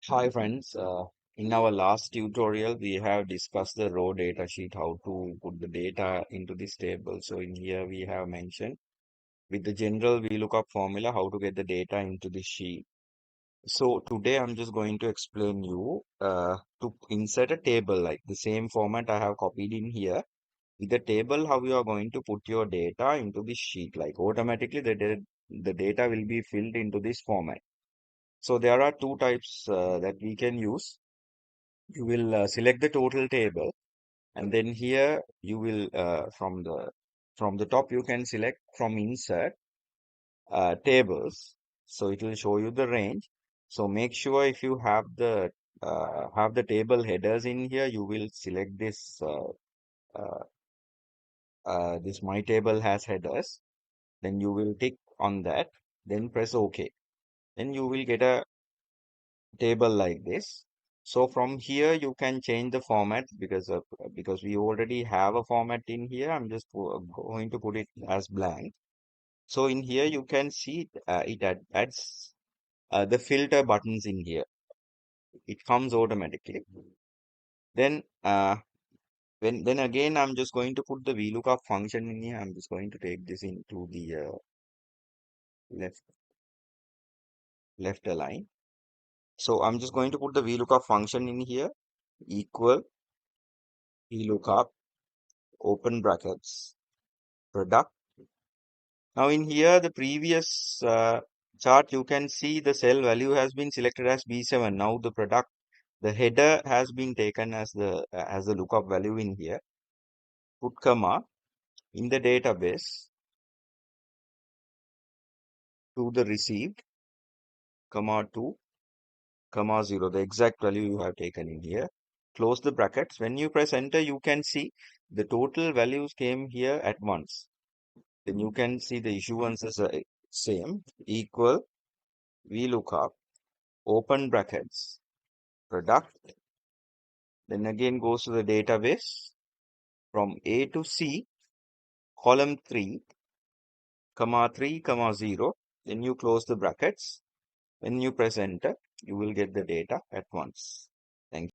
Hi friends, in our last tutorial we have discussed the raw data sheet, how to put the data into this table. So in here we have mentioned with the general VLOOKUP formula how to get the data into the sheet. So today I'm just going to explain you to insert a table like the same format I have copied in here. With the table, how you are going to put your data into the sheet, like automatically the data will be filled into this format. So there are two types that we can use. You will select the total table, and then here you will from the top you can select from insert tables, so it will show you the range. So make sure if you have the table headers in here, you will select uh, this my table has headers, then you will tick on that, then press OK. Then you will get a table like this. So from here you can change the format because we already have a format in here. I'm just going to put it as blank. So in here you can see it adds the filter buttons in here. It comes automatically. Then then again I'm just going to put the VLOOKUP function in here. I'm just going to take this into the left left align. So I'm just going to put the VLOOKUP function in here, equal VLOOKUP open brackets product. Now in here, the previous chart, you can see the cell value has been selected as B7. Now the product, the header has been taken as the lookup value in here. Put comma in the database to the received, comma 2, comma 0, the exact value you have taken in here. Close the brackets. When you press enter, you can see the total values came here at once. Then you can see the issuances are same, equal VLOOKUP open brackets product, then again goes to the database from A to C, column 3, comma 3, comma 0. Then you close the brackets. When you press enter, you will get the data at once.